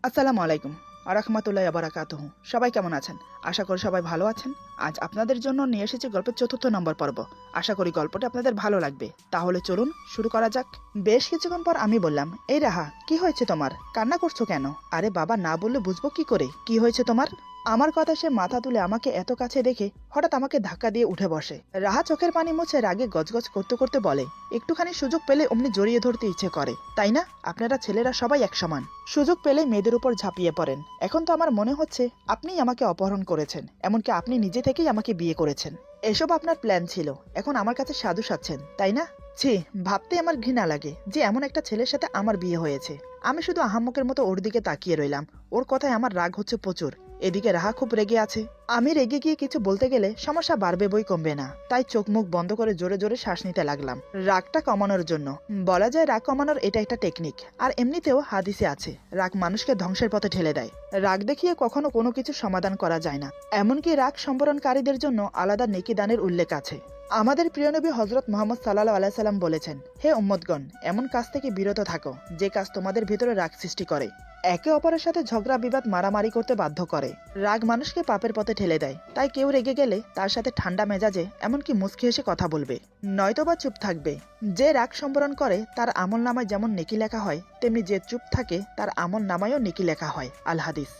আসসালামু আলাইকুম আরাহমাতুল্লাহি ওয়া বারাকাতুহু। সবাই কেমন আছেন? আশা করি সবাই ভালো আছেন। আজ আপনাদের জন্য নিয়ে এসেছি গল্পের ৪র্থ নম্বর পর্ব। আশা করি গল্পটা আপনাদের ভালো লাগবে। তাহলে চলুন শুরু করা যাক। বেশ কিছুক্ষণ পর আমি বললাম, এই রাহা, কি হয়েছে তোমার? কান্না করছো কেন? আরে বাবা, না বললে বুঝবো কি করে কি হয়েছে তোমার? আমার কথা সে মাথা তুলে আমাকে এত কাছে দেখে হঠাৎ আমাকে ধাক্কা দিয়ে উঠে বসে। রাহা চোখের পানি মুছে রাগে গজগজ করতে করতে বলে, একটুখানি সুযোগ পেলে অমনি জড়িয়ে ধরতে ইচ্ছে করে, তাই না? আপনারা ছেলেরা সবাই এক সমান, সুযোগ পেলেই মেয়েদের উপর ঝাঁপিয়ে পড়েন। এখন তো আমার মনে হচ্ছে আপনিই আমাকে অপহরণ করেছেন, এমনকি আপনি নিজে থেকেই আমাকে বিয়ে করেছেন। এসব আপনার প্ল্যান ছিল, এখন আমার কাছে সাধু সাচ্ছেন, তাই না? ছি, ভাবতে আমার ঘৃণা লাগে যে এমন একটা ছেলের সাথে আমার বিয়ে হয়েছে। আমি শুধু আহাম্মকের মতো ওর দিকে তাকিয়ে রইলাম। ওর কথায় আমার রাগ হচ্ছে প্রচুর। এদিকে রাহা খুব রেগে আছে। আমি রেগে গিয়ে কিছু বলতে গেলে সমস্যা বাড়বে বই কমবে না, তাই চোখ মুখ বন্ধ করে জোরে জোরে শ্বাস নিতে লাগলাম রাগটা কমানোর জন্য। বলা যায় রাগ কমানোর এটা একটা টেকনিক, আর এমনিতেও হাদিসে আছে রাগ মানুষকে ধ্বংসের পথে ঠেলে দেয়। রাগ দেখিয়ে কখনো কোনো কিছু সমাধান করা যায় না, এমনকি রাগ সম্বরণকারীদের জন্য আলাদা নেকি দানের উল্লেখ আছে। আমাদের প্রিয় নবী হযরত মুহাম্মদ সাল্লাল্লাহু আলাইহি সাল্লাম বলেছেন, হে উম্মতগণ, এমন কাজ থেকে বিরত থাকো যে কাজ তোমাদের ভিতরে রাগ সৃষ্টি করে, একে অপরের সাথে ঝগড়া বিবাদ মারামারি করতে বাধ্য করে। রাগ মানুষকে পাপের পথে ঠেলে দেয়, তাই কেউ রেগে গেলে তার সাথে ঠান্ডা মেজাজে এমনকি মুচকি হেসে কথা বলবে, নয়তোবা চুপ থাকবে। যে রাগ সম্বরণ করে তার আমল নামায় যেমন নেকি লেখা হয়, তেমনি যে চুপ থাকে তার আমল নামায়ও নেকি লেখা হয়। আল হাদিস।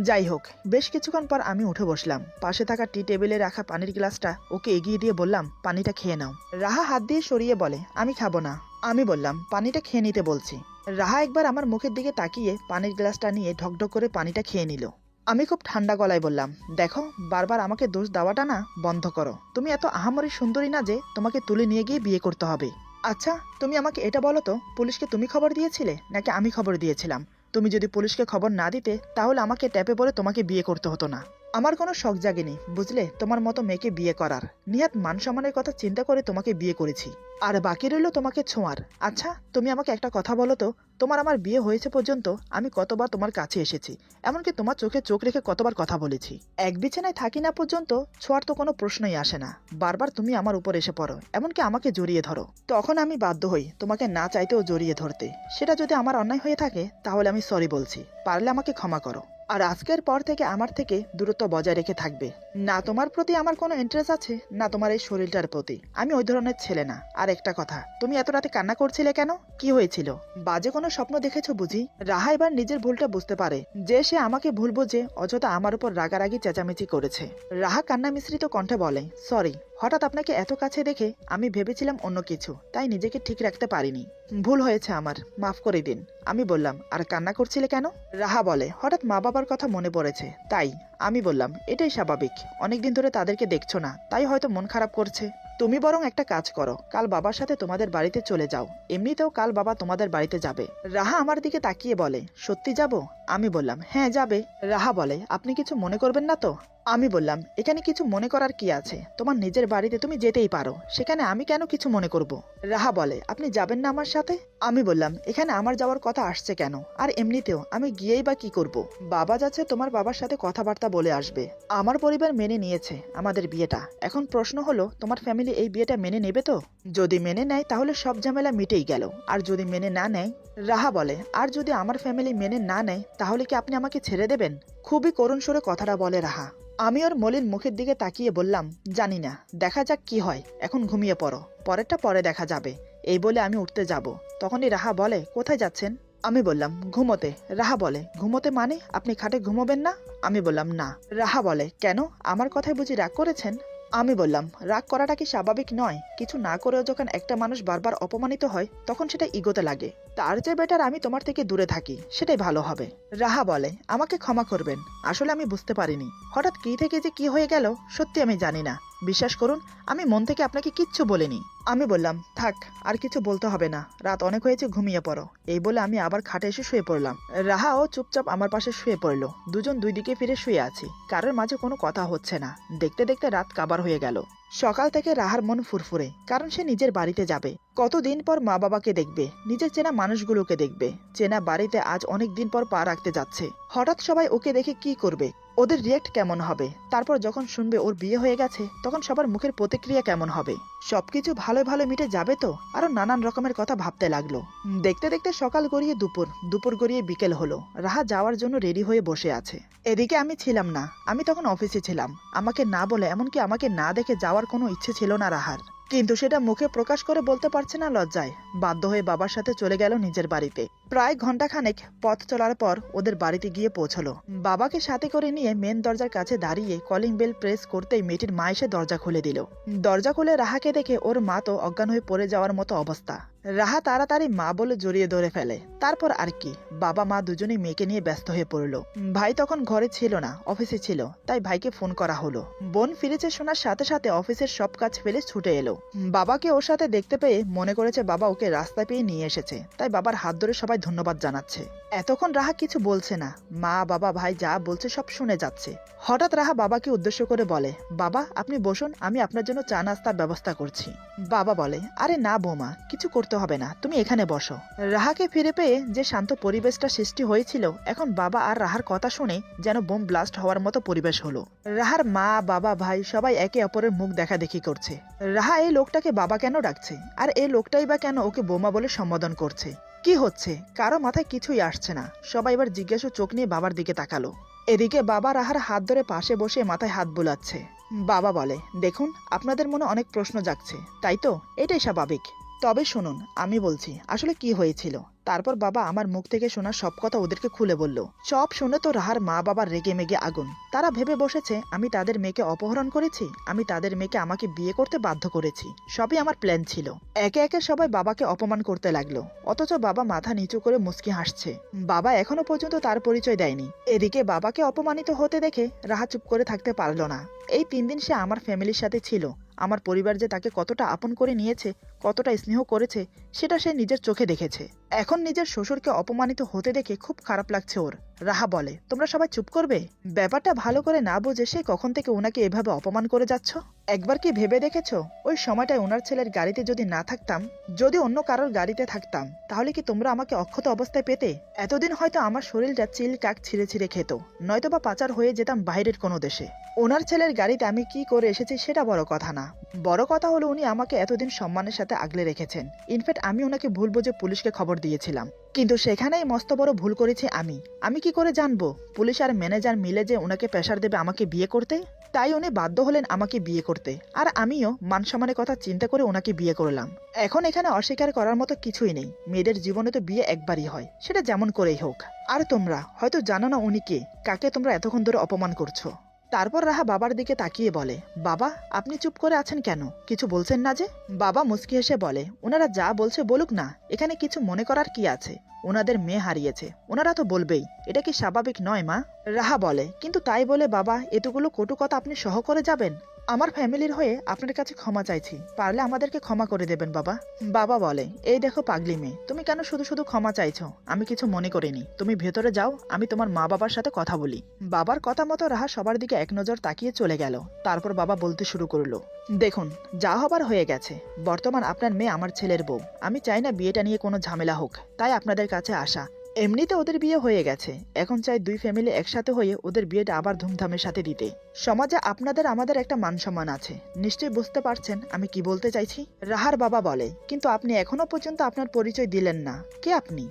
যাই হোক, বেশ কিছুক্ষণ পর আমি উঠে বসলাম। পাশে থাকা টি টেবিলে রাখা পানির গ্লাসটা ওকে এগিয়ে দিয়ে বললাম, পানিটা খেয়ে নাও। রাহা হাত দিয়ে সরিয়ে বলে, আমি খাবো না। আমি বললাম, পানিটা খেয়ে নিতে বলছি। রাহা একবার আমার মুখের দিকে তাকিয়ে পানির গ্লাসটা নিয়ে ঢকঢক করে পানিটা খেয়ে নিল। আমি খুব ঠান্ডা গলায় বললাম, দেখো, বারবার আমাকে দোষ দেওয়াটা না বন্ধ করো। তুমি এত আহামরি সুন্দরী না যে তোমাকে তুলে নিয়ে গিয়ে বিয়ে করতে হবে। আচ্ছা, তুমি আমাকে এটা বলো তো, পুলিশকে তুমি খবর দিয়েছিলে নাকি আমি খবর দিয়েছিলাম? তুমি যদি পুলিশকে খবর না দিতে তাহলে আমাকে ট্যাপে পড়ে তোমাকে বিয়ে করতে হতো না। আমার কোনো শখ জাগেনি, বুঝলে, তোমার মতো মেয়েকে বিয়ে করার। নিহাত মান সম্মানের কথা চিন্তা করে তোমাকে বিয়ে করেছি, আর বাকি রইল তোমাকে ছোঁয়ার। আচ্ছা, তুমি আমাকে একটা কথা বলো তো, তোমার আমার বিয়ে হয়েছে পর্যন্ত আমি কতবার তোমার কাছে এসেছি, এমনকি তোমার চোখে চোখ রেখে কতবার কথা বলেছি। এক বিছানায় থাকি না পর্যন্ত ছোঁয়ার তো কোনো প্রশ্নই আসে না। বারবার তুমি আমার উপর এসে পড়ো, এমনকি আমাকে জড়িয়ে ধরো। তখন আমি বাধ্য হই তোমাকে না চাইতেও জড়িয়ে ধরতে। সেটা যদি আমার অন্যায় হয়ে থাকে তাহলে আমি সরি বলছি, পারলে আমাকে ক্ষমা করো। আর আজকের পর থেকে আমার থেকে দূরত্ব বজায় রেখে থাকবে। না তোমার প্রতি আমার কোনো ইন্টারেস্ট আছে, না তোমার এই শরীরটার প্রতি। আমি ওই ধরনের ছেলে না। আর একটা কথা, তুমি এত রাতে কান্না করছিলে কেন? কি হয়েছিল? বাজে কোনো স্বপ্ন দেখেছো বুঝি? রাহা এবার নিজের ভুলটা বুঝতে পারে যে সে আমাকে ভুল বুঝে অযথা আমার উপর রাগারাগি চেঁচামেচি করেছে। রাহা কান্না মিশ্রিত কণ্ঠে বলে, সরি, হঠাৎ আপনাকে এত কাছে দেখে আমি ভেবেছিলাম অন্য কিছু, তাই নিজেকে ঠিক রাখতে পারিনি। ভুল হয়েছে আমার, মাফ করে দিন। আমি বললাম, আর কান্না করছিলে কেন? রাহা বলে, হঠাৎ মা বাবার কথা মনে পড়েছে তাই। আমি বললাম, এটাই স্বাভাবিক, অনেকদিন ধরে তাদেরকে দেখছো না, তাই হয়তো মন খারাপ করছে। তুমি বরং একটা কাজ করো, কাল বাবার সাথে তোমাদের বাড়িতে চলে যাও। এমনিতেও কাল বাবা তোমাদের বাড়িতে যাবে। রাহা আমার দিকে তাকিয়ে বলে, সত্যি যাব? আমি বললাম, হ্যাঁ যাবে। রাহা বলে, আপনি কিছু মনে করবেন না তো? আমি বললাম, এখানে কিছু মনে করার কি আছে? তোমার নিজের বাড়িতে তুমি যেতেই পারো, সেখানে আমি কেন কিছু মনে করব? রাহা বলে, আপনি যাবেন না আমার সাথে? আমি বললাম, এখানে আমার যাওয়ার কথা আসছে কেন? আর এমনিতেও আমি গিয়েই বা কি করব? বাবা যাচ্ছে তোমার বাবার সাথে কথাবার্তা বলে আসবে। আমার পরিবার মেনে নিয়েছে আমাদের বিয়েটা। এখন প্রশ্ন হলো, তোমার ফ্যামিলি এই বিয়েটা মেনে নেবে তো? যদি মেনে নেয় তাহলে সব ঝামেলা মিটেই গেল, আর যদি মেনে না নেয়? রাহা বলে, আর যদি আমার ফ্যামিলি মেনে না নেয় তাহলে কি আপনি আমাকে ছেড়ে দেবেন? খুবই করুণ সুরে কথাটা বলে রাহা। আমি ওর মলিন মুখের দিকে তাকিয়ে বললাম, জানি না, দেখা যাক কি হয়। এখন ঘুমিয়ে পড়ো, পরেরটা পরে দেখা যাবে। এই বলে আমি উঠতে যাব। তখনই রাহা বলে, কোথায় যাচ্ছেন? আমি বললাম, ঘুমোতে। রাহা বলে, ঘুমোতে মানে আপনি খাটে ঘুমোবেন না? আমি বললাম, না। রাহা বলে, কেন? আমার কথায় বুঝি রাগ করেছেন? আমি বললাম, রাগ করাটা কি স্বাভাবিক নয়? কিছু না করেও যখন একটা মানুষ বারবার অপমানিত হয় তখন সেটা ইগোতে লাগে। তার চেয়ে বেটার আমি তোমার থেকে দূরে থাকি, সেটাই ভালো হবে। রাহা বলে, আমাকে ক্ষমা করবেন, আসলে আমি বুঝতে পারিনি। হঠাৎ কি থেকে যে কি হয়ে গেল সত্যি আমি জানি না। বিশ্বাস করুন, আমি মন থেকে আপনাকে কিচ্ছু বলিনি। আমি বললাম, থাক, আর কিছু বলতে হবে না, রাত অনেক হয়েছে, ঘুমিয়ে পড়ো। এই বলে আমি আবার খাটে এসে শুয়ে পড়লাম। রাহাও চুপচাপ আমার পাশে শুয়ে পড়লো। দুজন দুই দিকে ফিরে শুয়ে আছি, কারোর মাঝে কোনো কথা হচ্ছে না। দেখতে দেখতে রাত কাবার হয়ে গেল। সকাল থেকে রাহার মন ফুরফুরে, কারণ সে নিজের বাড়িতে যাবে। কতদিন পর মা বাবাকে দেখবে, নিজের চেনা মানুষগুলোকে দেখবে। চেনা বাড়িতে আজ অনেক দিন পর পা রাখতে যাচ্ছে। হঠাৎ সবাই ওকে দেখে কি করবে? ওদের রিয়েক্ট কেমন হবে, তারপর যখন শুনবে ওর বিয়ে হয়ে গেছে তখন সবার মুখের প্রতিক্রিয়া কেমন হবে, সবকিছু ভালো ভালো মিটে যাবে তো। আরো নানান রকমের কথা ভাবতে লাগলো। দেখতে দেখতে সকাল গড়িয়ে দুপুর, দুপুর গড়িয়ে বিকেল হলো। রাহা যাওয়ার জন্য রেডি হয়ে বসে আছে। এদিকে আমি ছিলাম না, আমি তখন অফিসে ছিলাম। আমাকে না বলে, এমনকি আমাকে না দেখে যাওয়ার কোনো ইচ্ছে ছিল না রাহার, কিন্তু সেটা মুখে প্রকাশ করে বলতে পারছে না লজ্জায়। বাধ্য হয়ে বাবার সাথে চলে গেল নিজের বাড়িতে। প্রায় ঘন্টাখানেক পথ চলার পর ওদের বাড়িতে গিয়ে পৌঁছলো। বাবাকে সাথে করে নিয়ে মেন দরজার কাছে দাঁড়িয়ে কলিং বেল প্রেস করতেই মেয়েটির মা এসে দরজা খুলে দিল। দরজা খুলে রাহাকে দেখে ওর মা তো অজ্ঞান হয়ে পড়ে যাওয়ার মতো অবস্থা। রাহা তাড়াতাড়ি মা বলে জড়িয়ে ধরে ফেলে। তারপর আর কি, বাবা মা দুজনেই মেয়েকে নিয়ে ব্যস্ত হয়ে পড়লো। ভাই তখন ঘরে ছিল না, অফিসে ছিল, তাই ভাইকে ফোন করা হলো। বোন ফিরেছে শোনার সাথে সাথে অফিসের সব কাজ ফেলে ছুটে এলো। বাবাকে ওর সাথে দেখতে পেয়ে মনে করেছে বাবা ওকে রাস্তায় পেয়ে নিয়ে এসেছে, তাই বাবার হাত ধরে সবাই ধন্যবাদ জানাচ্ছে। এতক্ষণ রাহা কিছু বলছে না, মা বাবা ভাই যা বলছে সব শুনে যাচ্ছে। হঠাৎ রাহা বাবাকে উদ্দেশ্য করে বলে, বাবা আপনি বসুন, আমি আপনার জন্য চা নাস্তার ব্যবস্থা করছি। বাবা বলে, আরে না বৌমা, কিছু করতে হবে না, তুমি এখানে বসো। রাহাকে ফিরে পেয়ে যে শান্ত পরিবেশটা সৃষ্টি হয়েছিল, এখন বাবা আর রাহার কথা শুনে যেন বোম ব্লাস্ট হওয়ার মতো পরিবেশ হলো। রাহার মা বাবা ভাই সবাই একে অপরের মুখ দেখা দেখি করছে। রাহা এই লোকটাকে বাবা কেন ডাকছে, আর এই লোকটাই বা কেন ওকে বোমা বলে সম্বোধন করছে? কি হচ্ছে? কারো মাথায় কিছুই আসছে না। সবাই এবার জিজ্ঞাসু চোখ নিয়ে বাবার দিকে তাকালো। এদিকে বাবা রাহার হাত ধরে পাশে বসে মাথায় হাত বুলাচ্ছে। বাবা বলে, দেখুন আপনাদের মনে অনেক প্রশ্ন জাগছে, তাই তো? এটাই স্বাভাবিক। তবে শুনুন, আমি বলছি আসলে কি হয়েছিল। তারপর বাবা আমার মুখ থেকে শোনা সব কথা ওদেরকে খুলে বলল। সব শুনে তো রাহার মা বাবার রেগে মেগে আগুন। তারা ভেবে বসেছে আমি তাদের মেয়েকে অপহরণ করেছি, আমি তাদের মেয়েকে আমাকে বিয়ে করতে বাধ্য করেছি। সবই আমার প্ল্যান ছিল। একে একে সবাই বাবাকে অপমান করতে লাগলো, অথচ বাবা মাথা নিচু করে মুচকি হাসছে। বাবা এখনো পর্যন্ত তার পরিচয় দেয়নি। এদিকে বাবাকে অপমানিত হতে দেখে রাহা চুপ করে থাকতে পারল না। এই 3 দিন সে আমার ফ্যামিলির সাথে ছিল। আমার পরিবার যে তাকে কতটা আপন করে নিয়েছে, কতটা স্নেহ করেছে, সেটা সে নিজের চোখে দেখেছে। এখন নিজের শ্বশুরকে অপমানিত হতে দেখে খুব খারাপ লাগছে ওর। রাহা বলে, তোমরা সবাই চুপ করবে? ব্যাপারটা ভালো করে না বুঝে সে কখন থেকে ওনাকে এভাবে অপমান করে যাচ্ছ? একবার কি ভেবে দেখেছো, ওই সময়টায় ওনার ছেলের গাড়িতে যদি না থাকতাম, যদি অন্য কারোর গাড়িতে থাকতাম, তাহলে কি তোমরা আমাকে অক্ষত অবস্থায় পেতে? এতদিন হয়তো আমার শরীরটা চিল কাক ছিঁড়ে ছিঁড়ে খেত, নয়তোবা পাচার হয়ে যেতাম বাইরের কোনো দেশে। ওনার ছেলের গাড়িতে আমি কি করে এসেছি সেটা বড় কথা না। বড় কথা হলো উনি আমাকে এতদিন সম্মানের সাথে আগলে রেখেছেন। ইনফ্যাক্ট আমি ওনাকে ভুল বুঝে পুলিশকে খবর দিয়েছিলাম, কিন্তু সেখানেই মস্ত বড় ভুল করেছি আমি কি করে জানবো পুলিশ আর ম্যানেজার মিলে যে ওনাকে প্রেসার দেবে আমাকে বিয়ে করতে? তাই উনি বাধ্য হলেন আমাকে বিয়ে করতে, আর আমিও মান সম্মানের কথা চিন্তা করে ওনাকে বিয়ে করলাম। এখন এখানে অস্বীকার করার মতো কিছুই নেই। মেয়েদের জীবনে তো বিয়ে একবারই হয়, সেটা যেমন করেই হোক। আর তোমরা হয়তো জানো না উনি কে, কাকে তোমরা এতক্ষণ ধরে অপমান করছো। তারপর রাহা বাবার দিকে তাকিয়ে বলে, বাবা আপনি চুপ করে আছেন কেন, কিছু বলছেন না যে? বাবা মুচকি হেসে বলে, ওনারা যা বলছে বলুক না, এখানে কিছু মনে করার কি আছে? ওনাদের মেয়ে হারিয়েছে, ওনারা তো বলবেই। এটা কি স্বাভাবিক নয় মা? রাহা বলে, কিন্তু তাই বলে বাবা এতগুলো কটু কথা আপনি সহ করে যাবেন? আমার ফ্যামিলির হয়ে আপনার কাছে ক্ষমা চাইছি, পারলে আমাদেরকে ক্ষমা করে দেবেন বাবা। বাবা বলে, এই দেখো পাগলি মেয়ে, তুমি কেন শুধু শুধু ক্ষমা চাইছো? আমি কিছু মনে করিনি, তুমি ভেতরে যাও, আমি তোমার মা বাবার সাথে কথা বলি। বাবার কথা মতো রাহা সবার দিকে এক নজর তাকিয়ে চলে গেল। তারপর বাবা বলতে শুরু করলো, দেখুন যা হবার হয়ে গেছে। বর্তমান আপনার মেয়ে আমার ছেলের বউ। আমি চাই না বিয়েটা নিয়ে কোনো ঝামেলা হোক, তাই আপনাদের কাছে আসা। এমনিতে ওদের বিয়ে হয়ে গেছে, এখন চাই দুই ফ্যামিলি একসাথে হয়ে ওদের বিয়েটা আবার ধুমধামের সাথে দিতে। সমাজে আপনাদের আমাদের একটা মান সম্মান আছে, নিশ্চয়ই বুঝতে পারছেন আমি কি বলতে চাইছি। রাহার বাবা বলে, কিন্তু আপনি এখনো পর্যন্ত আপনার পরিচয় দিলেন না, কে আপনি?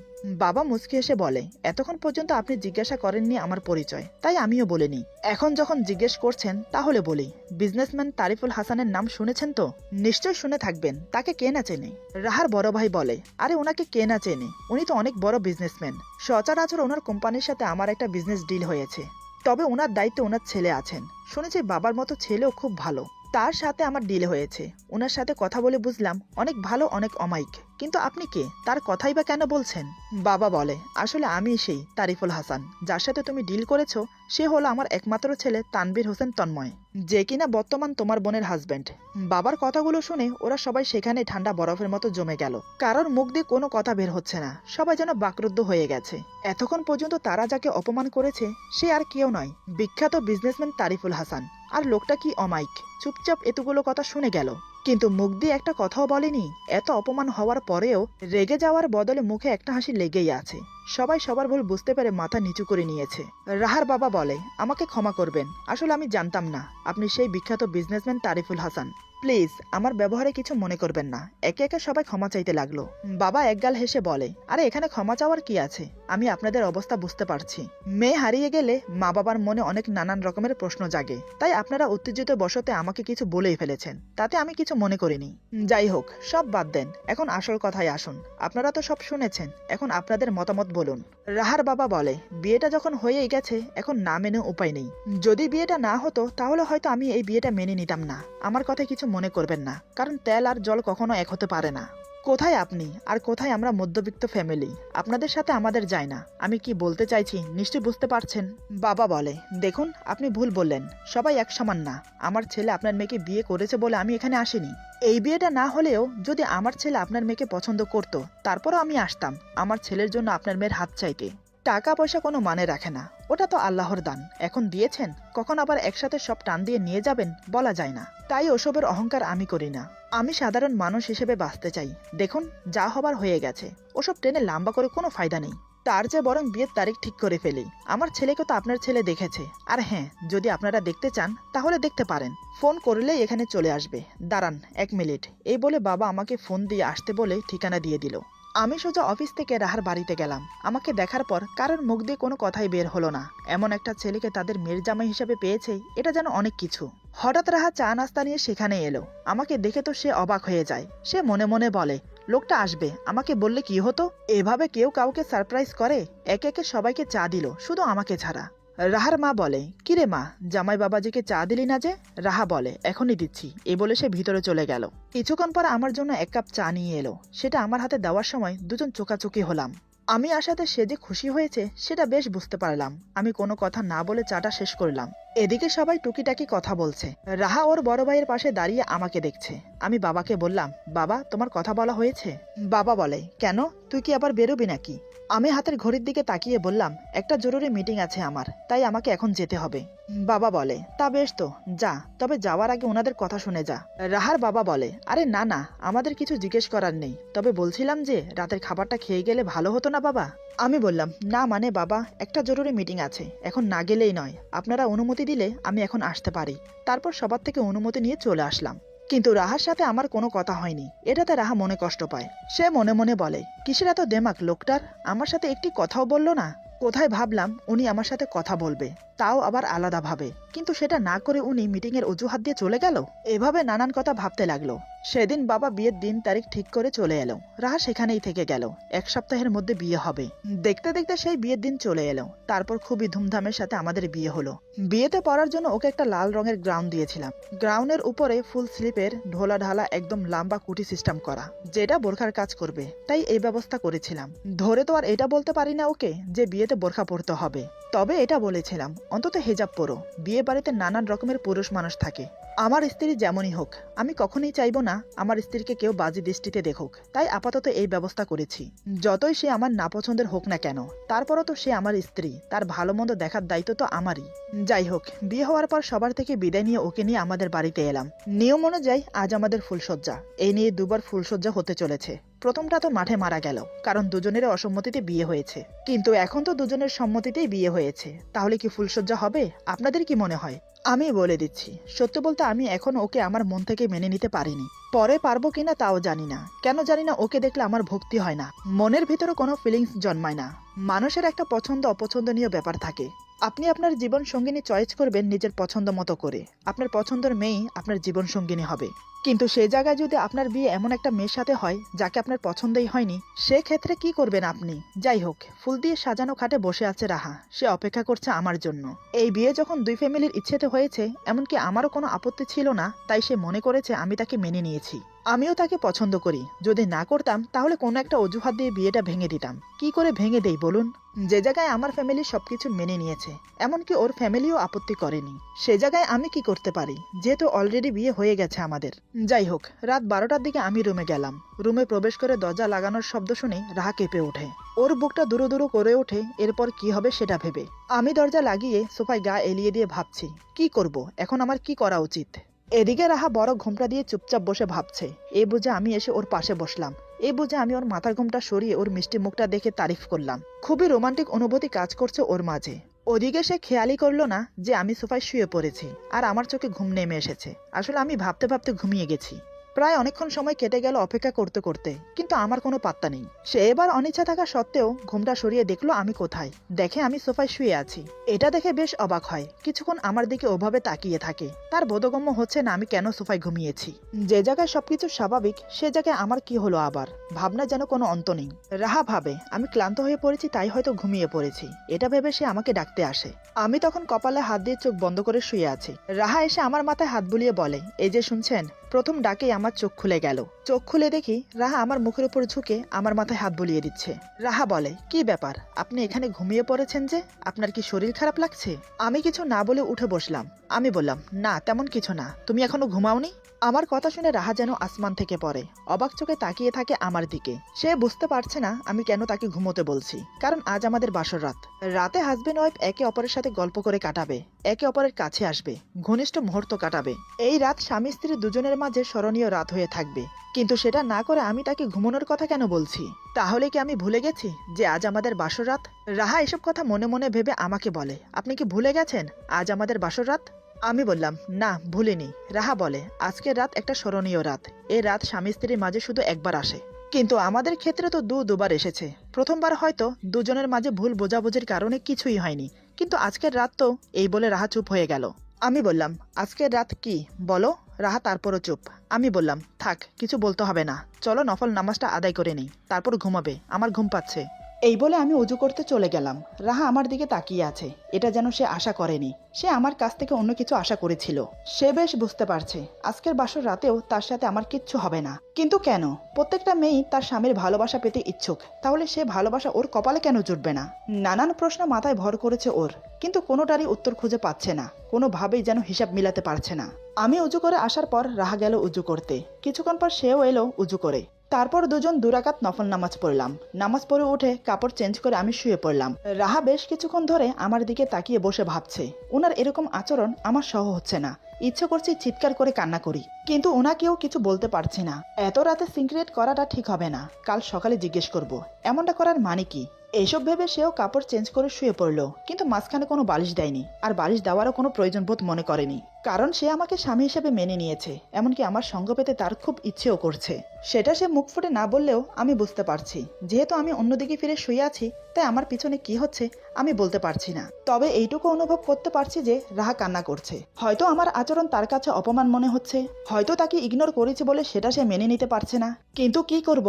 বাবা মুচকি এসে বলে, এতক্ষণ পর্যন্ত আপনি জিজ্ঞাসা করেননি আমার পরিচয়, তাই আমিও বলিনি। এখন যখন জিজ্ঞেস করছেন তাহলে বলি, বিজনেসম্যান তারিফুল হাসানের নাম শুনেছেন তো? নিশ্চয় শুনে থাকবেন, তাকে কে না চেনে? রাহার বড় ভাই বলে, আরে ওনাকে কে না চেনে, উনি তো অনেক বড় বিজনেসম্যান। সচরাচর ওনার কোম্পানির সাথে আমার একটা বিজনেস ডিল হয়েছে। তবে ওনার দায়িত্বে ওনার ছেলে আছেন, শুনেছি বাবার মতো ছেলেও খুব ভালো। তার সাথে আমার ডিল হয়েছে। ওনার সাথে কথা বলে বুঝলাম অনেক ভালো, অনেক অমায়িক। কিন্তু আপনি কে, তার কথাই বা কেন বলছেন? বাবা বলে, আসলে আমি সেই তারিফুল হাসান যার সাথে তুমি ডিল করেছো। সে হলো আমার একমাত্র ছেলে তানভীর হোসেন তন্ময়, যে কিনা বর্তমান তোমার বোনের হাজবেন্ড। বাবার কথাগুলো শুনে ওরা সবাই সেখানে ঠান্ডা বরফের মতো জমে গেল। কারোর মুখ দিয়ে কোনো কথা বের হচ্ছে না, সবাই যেন বাকরুদ্ধ হয়ে গেছে। এতক্ষণ পর্যন্ত তারা যাকে অপমান করেছে সে আর কেউ নয়, বিখ্যাত বিজনেসম্যান তারিফুল হাসান। আর লোকটা কি অমায়িক, চুপচাপ এতগুলো কথা শুনে গেল। কিন্তু মুখ দিয়ে একটা কথাও বলেনি। এত অপমান হওয়ার পরেও রেগে যাওয়ার বদলে মুখে একটা হাসি লেগেই আছে। সবাই সবার ভুল বুঝতে পেরে মাথা নিচু করে নিয়েছে। রাহার বাবা বলে, আমাকে ক্ষমা করবেন, আসলে আমি জানতাম না আপনি সেই বিখ্যাত বিজনেসম্যান তারিফুল হাসান। প্লিজ আমার ব্যবহারে কিছু মনে করবেন না। একে একে সবাই ক্ষমা চাইতে লাগলো। বাবা একগাল হেসে বলে, আরে এখানে ক্ষমা চাওয়ার কি আছে, আমি আপনাদের অবস্থা বুঝতে পারছি। মেয়ে হারিয়ে গেলে মা বাবার মনে অনেক নানান রকমের প্রশ্ন জাগে, তাই আপনারা উত্তেজিত বশতে আমাকে কিছু বলেই ফেলেছেন, তাতে আমি কিছু মনে করিনি। যাই হোক, সব বাদ দেন, এখন আসল কথায় আসুন। আপনারা তো সব শুনেছেন, এখন আপনাদের মতামত বলুন। রাহার বাবা বলে, বিয়েটা যখন হয়েই গেছে এখন না মেনে উপায় নেই। যদি বিয়েটা না হতো তাহলে হয়তো আমি এই বিয়েটা মেনে নিতাম না। আমার কথায় কিছু মনে করবেন না, কারণ তেল আর জল কখনো এক হতে পারে না। কোথায় আপনি আর কোথায় আমরা মধ্যবিত্ত ফ্যামিলি, আপনাদের সাথে আমাদের যায় না। আমি কি বলতে চাইছি নিশ্চয়ই বুঝতে পারছেন। বাবা বলে, দেখুন আপনি ভুল বললেন, সবাই এক সমান না। আমার ছেলে আপনার মেয়েকে বিয়ে করেছে বলে আমি এখানে আসিনি। এই বিয়েটা না হলেও যদি আমার ছেলে আপনার মেয়েকে পছন্দ করত, তারপরও আমি আসতাম আমার ছেলের জন্য আপনার মেয়ের হাত চাইতে। টাকা পয়সা কোনো মানে রাখে না, ওটা তো আল্লাহর দান। এখন দিয়েছেন, কখন আবার একসাথে সব টান দিয়ে নিয়ে যাবেন বলা যায় না। তাই ওসবের অহংকার আমি করি না। আমি সাধারণ মানুষ হিসেবে বাঁচতে চাই। দেখুন যা হবার হয়ে গেছে, ওসব টেনে লম্বা করে কোনো ফায়দা নেই। তার চেয়ে বরং বিয়ের তারিখ ঠিক করে ফেলি। আমার ছেলেকে তো আপনার ছেলে দেখেছে। আর হ্যাঁ, যদি আপনারা দেখতে চান তাহলে দেখতে পারেন, ফোন করলেই এখানে চলে আসবে। দাঁড়ান 1 মিনিট, এই বলে বাবা আমাকে ফোন দিয়ে আসতে বলে ঠিকানা দিয়ে দিল। আমি সোজা অফিস থেকে রাহার বাড়িতে গেলাম। আমাকে দেখার পর কারোর মুখ দিয়ে কোনো কথাই বের হলো না। এমন একটা ছেলেকে তাদের মেয়ের জামাই হিসেবে পেয়েছে, এটা যেন অনেক কিছু। হঠাৎ রাহা চা নাস্তা নিয়ে সেখানে এলো। আমাকে দেখে তো সে অবাক হয়ে যায়। সে মনে মনে বলে, লোকটা আসবে, আমাকে বললে কি হতো। এভাবে কেউ কাউকে সারপ্রাইজ করে। একে একে সবাইকে চা দিল, শুধু আমাকে ছাড়া। রাহার মা বলে, কিরে মা, জামাই বাবাজিকে চা দিলি না যে? রাহা বলে, এখনই দিচ্ছি। এই বলে সে ভিতরে চলে গেল। কিছুক্ষণ পর আমার জন্য 1 কাপ চা নিয়ে এলো। সেটা আমার হাতে দেওয়ার সময় দুজন চোকাচোকি হলাম। আমি আসাতে সে যে খুশি হয়েছে সেটা বেশ বুঝতে পারলাম। আমি কোনো কথা না বলে চাটা শেষ করলাম। এদিকে সবাই টুকিটাকি কথা বলছে। রাহা ওর বড় ভাইয়ের পাশে দাঁড়িয়ে আমাকে দেখছে। আমি বাবাকে বললাম, বাবা তোমার কথা বলা হয়েছে? বাবা বলে, কেন, তুই কি আবার বেরোবি নাকি? আমি হাতের ঘড়ির দিকে তাকিয়ে বললাম, একটা জরুরি মিটিং আছে আমার, তাই আমাকে এখন যেতে হবে। বাবা বলে, তা বেশ তো, যা, তবে যাওয়ার আগে ওনাদের কথা শুনে যা। রাহার বাবা বলে, আরে না না, আমাদের কিছু জিজ্ঞেস করার নেই, তবে বলছিলাম যে রাতের খাবারটা খেয়ে গেলে ভালো হতো না বাবা। আমি বললাম, না মানে বাবা, একটা জরুরি মিটিং আছে, এখন না গেলেই নয়। আপনারা অনুমতি দিলে আমি এখন আসতে পারি। তারপর সবার থেকে অনুমতি নিয়ে চলে আসলাম। কিন্তু রাহার সাথে আমার কোনো কথা হয়নি। এটাতে রাহা মনে কষ্ট পায়। সে মনে মনে বলে, কিসের এত দেমাক লোকটার, আমার সাথে একটি কথাও বললো না। কোথায় ভাবলাম উনি আমার সাথে কথা বলবে, তাও আবার আলাদাভাবে, কিন্তু সেটা না করে উনি মিটিং এর অজুহাত দিয়ে চলে গেল। এভাবে নানান কথা ভাবতে লাগলো। সেদিন বাবা বিয়ের দিন তারিখ ঠিক করে চলে এলো। রাহা সেখানেই থেকে গেল। 1 সপ্তাহের মধ্যে বিয়ে হবে। দেখতে দেখতে সেই বিয়ের দিন চলে এলো। তারপর খুবই ধুমধামের সাথে আমাদের বিয়ে হলো। বিয়েতে পড়ার জন্য ওকে একটা লাল রঙের গ্রাউন দিয়েছিলাম। গ্রাউনের উপরে ফুল স্লিপের ঢোলা ঢালা একদম লম্বা কুটি সিস্টেম করা, যেটা বোরখার কাজ করবে, তাই এই ব্যবস্থা করেছিলাম। ধরে তো আর এটা বলতে পারি না ওকে যে বিয়েতে বোরখা পরতে হবে, তবে এটা বলেছিলাম অন্তত হেজাব পরো। বিয়ে বাড়িতে নানান রকমের পুরুষ মানুষ থাকে। আমার স্ত্রী যেমনই হোক, আমি কখনোই চাইবো না আমার স্ত্রীকে কেউ বাজে দৃষ্টিতে দেখুক, তাই আপাতত এই ব্যবস্থা করেছি। যতই সে আমার নাপছন্দের হোক না কেন, তারপরও তো সে আমার স্ত্রী, তার ভালো মন্দ দেখার দায়িত্ব তো আমারই। যাই হোক, বিয়ে হওয়ার পর সবার থেকে বিদায় নিয়ে ওকে নিয়ে আমাদের বাড়িতে এলাম। নিয়ম অনুযায়ী আজ আমাদের ফুলসজ্জা। এই নিয়ে 2বার ফুলসজ্জা হতে চলেছে। প্রথমটা তো মাঠে মারা গেল, কারণ দুজনের অসম্মতিতে বিয়ে হয়েছে। কিন্তু এখন তো দুজনের সম্মতিতেই বিয়ে হয়েছে, তাহলে কি ফুলসজ্জা হবে? আপনাদের কি মনে হয়? আমি বলে দিচ্ছি, সত্যি বলতে আমি এখন ওকে আমার মন থেকে মেনে নিতে পারিনি। পরে পারবো কিনা তাও জানি না। কেন জানি না, ওকে দেখলে আমার ভক্তি হয় না, মনের ভিতরে কোনো ফিলিংস জন্মায় না। মানুষের একটা পছন্দ অপছন্দনীয় ব্যাপার থাকে। আপনি আপনার জীবন সঙ্গিনী চয়েস করবেন নিজের পছন্দ মতো করে। আপনার পছন্দের মেয়েই আপনার জীবন সঙ্গিনী হবে। কিন্তু সেই জায়গায় যদি আপনার বিয়ে এমন একটা মেয়ের সাথে হয় যাকে আপনার পছন্দই হয়নি, সেক্ষেত্রে কি করবেন আপনি? যাই হোক, ফুল দিয়ে সাজানো খাটে বসে আছে রাহা। সে অপেক্ষা করছে আমার জন্য। এই বিয়ে যখন 2 ফ্যামিলির ইচ্ছেতে হয়েছে, এমনকি আমারও কোনো আপত্তি ছিল না, তাই সে মনে করেছে আমি তাকে মেনে নিয়েছি। আমিও তাকে পছন্দ করি। যদি না করতাম তাহলে কোনো একটা অজুহাত দিয়ে বিয়েটা ভেঙে দিতাম। কি করে ভেঙে দেই বলুন? যে জায়গায় আমার ফ্যামিলি সবকিছু মেনে নিয়েছে, এমনকি ওর ফ্যামিলিও আপত্তি করেনি, সে জায়গায় আমি কি করতে পারি, যেহেতু অলরেডি বিয়ে হয়ে গেছে আমাদের। যাই হোক, রাত 12টার দিকে আমি রুমে গেলাম। রুমে প্রবেশ করে দরজা লাগানোর শব্দ শুনে রাহা কেঁপে ওঠে। ওর বুকটা দুরু দুরু করে ওঠে। এরপর কি হবে সেটা ভেবে আমি দরজা লাগিয়ে সোফায় গা এলিয়ে দিয়ে ভাবছি, কি করব এখন, আমার কি করা উচিত। এদিকে রাহা বড় ঘুমটা দিয়ে চুপচাপ বসে ভাবছে। এই বুঝে আমি এসে ওর পাশে বসলাম। এই বুঝে আমি ওর মাথার ঘুমটা সরিয়ে ওর মিষ্টি মুখটা দেখে তারিফ করলাম। খুবই রোমান্টিক অনুভূতি কাজ করছে ওর মাঝে। ওদিকে সে খেয়ালই করলো না যে আমি সোফায় শুয়ে পড়েছি আর আমার চোখে ঘুম নেমে এসেছে। আসলে আমি ভাবতে ভাবতে ঘুমিয়ে গেছি। প্রায় অনেকক্ষণ সময় কেটে গেল অপেক্ষা করতে করতে, কিন্তু আমার কোনো পাত্তা নেই। সে এবার অনিচ্ছা থাকা সত্ত্বেও ঘুমটা সরিয়ে দেখলো আমি কোথায়। দেখে আমি সোফায় শুয়ে আছি। এটা দেখে বেশ অবাক হয়। কিছুক্ষণ আমার দিকে ওভাবে তাকিয়ে থাকে। তার বোধগম্য হচ্ছে না আমি কেন সোফায় ঘুমিয়েছি। যে জায়গায় সবকিছু স্বাভাবিক সে জায়গায় আমার কি হলো আবার। ভাবনা যেন কোনো অন্ত নেই। রাহা ভাবে আমি ক্লান্ত হয়ে পড়েছি, তাই হয়তো ঘুমিয়ে পড়েছি। এটা ভেবে সে আমাকে ডাকতে আসে। আমি তখন কপালে হাত দিয়ে চোখ বন্ধ করে শুয়ে আছি। রাহা এসে আমার মাথায় হাত বুলিয়ে বলে, এই যে শুনছেন। প্রথম ডাকেই আমার চোখ খুলে গেল। চোখ খুলে দেখি রাহা আমার মুখের উপর ঝুঁকে আমার মাথায় হাত বুলিয়ে দিচ্ছে। রাহা বলে, কি ব্যাপার, আপনি এখানে ঘুমিয়ে পড়েছেন যে? আপনার কি শরীর খারাপ লাগছে? আমি কিছু না বলে উঠে বসলাম। আমি বললাম, না তেমন কিছু না, তুমি এখনো ঘুমাওনি? আমার কথা শুনে রাহা যেন আসমান থেকে পড়ে। অবাক চোখে তাকিয়ে থাকে আমার দিকে। সে বুঝতে পারছে না আমি কেন তাকে ঘুমোতে বলছি। কারণ আজ আমাদের বাসর রাত। রাতে হাজবেন্ড ওয়াইফ একে অপরের সাথে গল্প করে কাটাবে, একে অপরের কাছে আসবে, ঘনিষ্ঠ মুহূর্ত কাটাবে। এই রাত স্বামী স্ত্রী দুজনের মাঝে স্মরণীয় রাত হয়ে থাকবে। কিন্তু সেটা না করে আমি তাকে ঘুমানোর কথা কেন বলছি? তাহলে কি আমি ভুলে গেছি যে আজ আমাদের বাসর রাত? রাহা এসব কথা মনে মনে ভেবে আমাকে বলে, আপনি কি ভুলে গেছেন আজ আমাদের বাসর রাত? আমি বললাম, না ভুলিনি। রাহা বলে, আজকের রাত একটা স্মরণীয় রাত। এই রাত স্বামী স্ত্রীর মাঝে শুধু একবার আসে, কিন্তু আমাদের ক্ষেত্রে তো দুবার এসেছে। প্রথমবার হয়তো দুজনের মাঝে ভুল বোঝাবুঝির কারণে কিছুই হয়নি, কিন্তু আজকের রাত তো। এই বলে রাহা চুপ হয়ে গেল। আমি বললাম, আজকের রাত কি বলো? রাহা তারপরও চুপ। আমি বললাম, থাক কিছু বলতে হবে না, চলো নফল নামাজটা আদায় করে নিই, তারপর ঘুমাবে, আমার ঘুম পাচ্ছে। এই বলে আমি উজু করতে চলে গেলাম। রাহা আমার দিকে তাকিয়ে আছে। এটা যেন সে আশা করেনি। সে আমার কাছ থেকে অন্য কিছু আশা করেছিল। সে বেশ বুঝতে পারছে আজকের বাসর রাতেও তার সাথে আমার কিচ্ছু হবে না। কিন্তু কেন? প্রত্যেকটা মেয়েই তার স্বামীর ভালোবাসা পেতে ইচ্ছুক। তাহলে সে ভালোবাসা ওর কপালে কেন জুটবে না? নানান প্রশ্ন মাথায় ভর করেছে ওর, কিন্তু কোনোটারই উত্তর খুঁজে পাচ্ছে না। কোনোভাবেই যেন হিসাব মিলাতে পারছে না। আমি উজু করে আসার পর রাহা গেল উজু করতে। কিছুক্ষণ পর সেও এলো উজু করে। তারপর দুজন দুরাকাত নফল নামাজ পড়লাম। নামাজ পড়ে উঠে কাপড় চেঞ্জ করে আমি শুয়ে পড়লাম। রাহা বেশ কিছুক্ষণ ধরে আমার দিকে তাকিয়ে বসে ভাবছে। উনার এরকম আচরণ আমার সহ হচ্ছে না। ইচ্ছে করছে চিৎকার করে কান্না করি, কিন্তু ওনাকেও কিছু বলতে পারছি না। এত রাতে সিক্রেট করাটা ঠিক হবে না। কাল সকালে জিজ্ঞেস করব এমনটা করার মানে কি। এইসব ভেবে সেও কাপড় চেঞ্জ করে শুয়ে পড়লো, কিন্তু মাঝখানে কোনো বালিশ দেয়নি। আর বালিশ দেওয়ারও কোনো প্রয়োজন বোধ মনে করেনি, কারণ সে আমাকে স্বামী হিসেবে মেনে নিয়েছে। এমনকি আমার সঙ্গ পেতে তার খুব ইচ্ছেও করছে। সেটা সে মুখ ফুটে না বললেও আমি বুঝতে পারছি। যেহেতু আমি অন্যদিকে ফিরে শুয়ে আছি, তাই আমার পিছনে কি হচ্ছে আমি বলতে পারছি না। তবে এইটুকু অনুভব করতে পারছি যে রাহা কান্না করছে। হয়তো আমার আচরণ তার কাছে অপমান মনে হচ্ছে, হয়তো তাকে ইগনোর করেছি বলে সেটা সে মেনে নিতে পারছে না। কিন্তু কি করব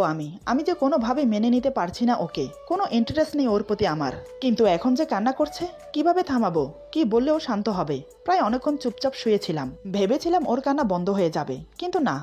আমি যে কোনোভাবে মেনে নিতে পারছি না ওকে। কোনো ইন্টারেস্ট নেই ওর প্রতি আমার। কিন্তু এখন যে কান্না করছে, কিভাবে থামাবো? কি বললেও শান্ত হবে? প্রায় অনেকক্ষণ চুপচাপ শুয়েছিলাম। ভেবেছিলাম ওর কান্না বন্ধ হয়ে যাবে, কিন্তু না,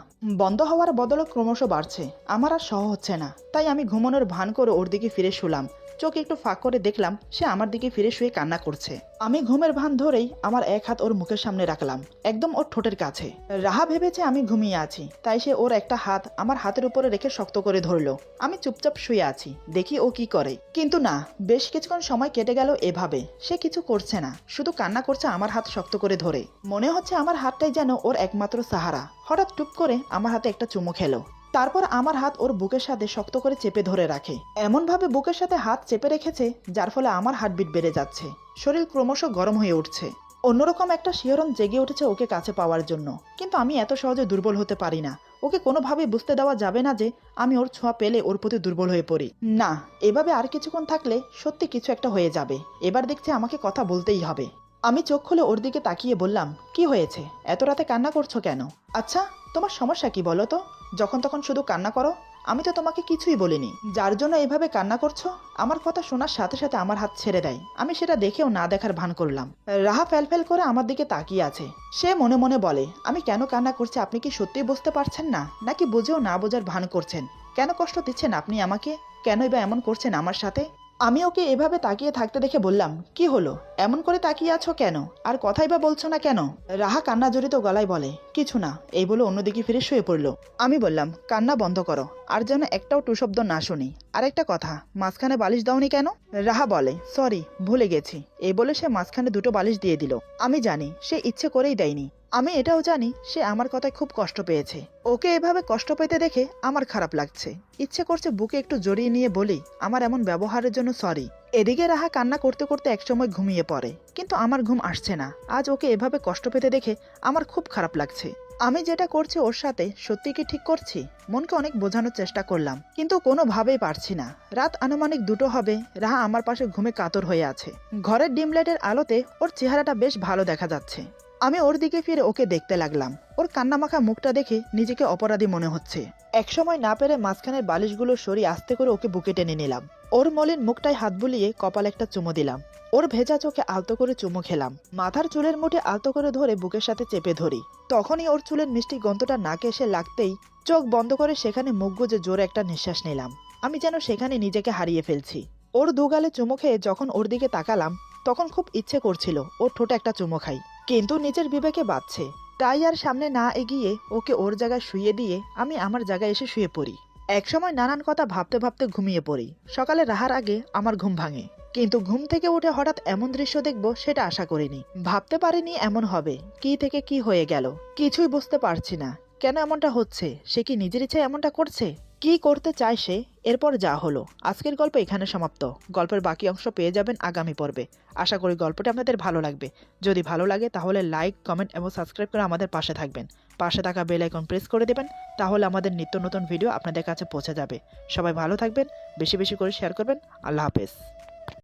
বন্ধ হওয়ার বদলে ক্রমশ বাড়ছে। আমার আর সহ হচ্ছে না। তাই আমি ঘুমানোর ভান করে ওর দিকে ফিরে শুলাম। চোখ একটু ফাঁক করে দেখলাম সে আমার দিকে ফিরে শুয়ে কান্না করছে। আমি ঘুমের ভান ধরেই আমার এক হাত ওর মুখের সামনে রাখলাম, একদম ওর ঠোঁটের কাছে। রাহা ভেবেছে আমি ঘুমিয়ে আছি, তাই সে ওর একটা হাত আমার হাতের উপরে রেখে শক্ত করে ধরলো। আমি চুপচাপ শুয়ে আছি, দেখি ও কি করে। কিন্তু না, বেশ কিছুক্ষণ সময় কেটে গেল এভাবে। সে কিছু করছে না, শুধু কান্না করছে আমার হাত শক্ত করে ধরে। মনে হচ্ছে আমার হাতটাই যেন ওর একমাত্র সাহারা। হঠাৎ টুপ করে আমার হাতে একটা চুমু খেলো। তারপর আমার হাত ওর বুকের সাথে শক্ত করে চেপে ধরে রাখে। এমন ভাবে বুকের সাথে হাত চেপে রেখেছে যার ফলে আমার হার্টবিট বেড়ে যাচ্ছে। শরীর ক্রমশ গরম হয়ে উঠছে। অন্যরকম একটা শিহরণ জেগে উঠেছে ওকে কাছে পাওয়ার জন্য। কিন্তু আমি এত সহজে দুর্বল হতে পারি না। ওকে কোনোভাবেই বুঝতে দেওয়া যাবে না যে আমি ওর ছোঁয়া পেলে ওর প্রতি দুর্বল হয়ে পড়ি। না, এভাবে আর কিছুক্ষণ থাকলে সত্যি কিছু একটা হয়ে যাবে। এবার দেখছি আমাকে কথা বলতেই হবে। আমি চোখ খুলে ওর দিকে তাকিয়ে বললাম, কি হয়েছে? এত রাতে কান্না করছো কেন? আচ্ছা, তোমার সমস্যা কি বলো তো? যখন তখন শুধু কান্না করো। আমি তো তোমাকে কিছুই বলিনি, যার জন্য এভাবে কান্না করছো। আমার কথা শোনার সাথে সাথে আমার হাত ছেড়ে দেয়। আমি সেটা দেখেও না দেখার ভান করলাম। রাহা ফ্যাল করে আমার দিকে তাকিয়ে আছে। সে মনে মনে বলে, আমি কেন কান্না করছি আপনি কি সত্যিই বুঝতে পারছেন না, নাকি বুঝেও না বোঝার ভান করছেন? কেন কষ্ট দিচ্ছেন আপনি আমাকে? কেনই বা এমন করছেন আমার সাথে? আমি ওকে এভাবে তাকিয়ে থাকতে দেখে বললাম, কি হলো, এমন করে তাকিয়ে আছো কেন? আর কথাই বা বলছো না কেন? রাহা কান্না জড়িত গলায় বলে, কিছু না। এই বলে অন্যদিকে ফিরে শুয়ে পড়লো। আমি বললাম, কান্না বন্ধ করো, আর যেন একটাও টু শব্দ না শুনি। আর একটা কথা, মাঝখানে বালিশ দাওনি কেন? রাহা বলে, সরি, ভুলে গেছি। এই বলে সে মাঝখানে দুটো বালিশ দিয়ে দিল। আমি জানি সে ইচ্ছে করেই দেয়নি। আমি এটাও জানি সে আমার কথায় খুব কষ্ট পেয়েছে। ওকে এভাবে কষ্ট পেতে দেখে আমার খারাপ লাগছে। ইচ্ছে করছে বুকে একটু জড়িয়ে নিয়ে বলি আমার এমন ব্যবহারের জন্য সরি। এদিকে রাহা কান্না করতে করতে একসময় ঘুমিয়ে পড়ে, কিন্তু আমার ঘুম আসছে না। আজ ওকে এভাবে কষ্ট পেতে দেখে আমার খুব খারাপ লাগছে। আমি যেটা করছি ওর সাথে সত্যি কি ঠিক করছি? মনকে অনেক বোঝানোর চেষ্টা করলাম, কিন্তু কোনোভাবেই পারছি না। রাত আনুমানিক 2টো হবে। রাহা আমার পাশে ঘুমে কাতর হয়ে আছে। ঘরের ডিম লাইটের আলোতে ওর চেহারাটা বেশ ভালো দেখা যাচ্ছে। আমি ওর দিকে ফিরে ওকে দেখতে লাগলাম। ওর কান্নামাখা মুখটা দেখে নিজেকে অপরাধী মনে হচ্ছে। একসময় না পেরে মাঝখানের বালিশগুলো সরিয়ে আস্তে করে ওকে বুকে টেনে নিলাম। ওর মলিন মুখটায় হাত বুলিয়ে কপালে একটা চুমু দিলাম। ওর ভেজা চোখে আলতো করে চুমু খেলাম। মাথার চুলের মুঠে আলতো করে ধরে বুকের সাথে চেপে ধরি। তখনই ওর চুলের মিষ্টি গন্ধটা নাকে এসে লাগতেই চোখ বন্ধ করে সেখানে মুখ গুজে জোরে একটা নিঃশ্বাস নিলাম। আমি যেন সেখানে নিজেকে হারিয়ে ফেলছি। ওর দুগালে চুমু খেয়ে যখন ওর দিকে তাকালাম, তখন খুব ইচ্ছে করছিল ওর ঠোঁটে একটা চুমু খাই, কিন্তু নিজের বিবেকে বাধছে। তাই আর সামনে না এগিয়ে ওকে ওর জায়গায় শুইয়ে দিয়ে আমি আমার জায়গায় এসে শুয়ে পড়ি। একসময় নানান কথা ভাবতে ভাবতে ঘুমিয়ে পড়ি। সকালে রাহার আগে আমার ঘুম ভাঙে, কিন্তু ঘুম থেকে উঠে হঠাৎ এমন দৃশ্য দেখবো সেটা আশা করিনি। ভাবতে পারিনি এমন হবে। কি থেকে কি হয়ে গেল কিছুই বুঝতে পারছি না। কেন এমনটা হচ্ছে? সে কি নিজের ইচ্ছায় এমনটা করছে? কি করতে চায় সে? এরপর যা হলো। আজকের গল্প এখানে সমাপ্ত। গল্পের বাকি অংশ পেয়ে যাবেন আগামী পর্বে। আশা করি গল্পটা আপনাদের ভালো লাগবে। যদি ভালো লাগে তাহলে লাইক, কমেন্ট এবং সাবস্ক্রাইব করে আমাদের পাশে থাকবেন। পাশে থাকা বেল আইকন প্রেস করে দেবেন, তাহলে আমাদের নিত্য নতুন ভিডিও আপনাদের কাছে পৌঁছে যাবে। সবাই ভালো থাকবেন, বেশি বেশি করে শেয়ার করবেন। আল্লাহ হাফেজ।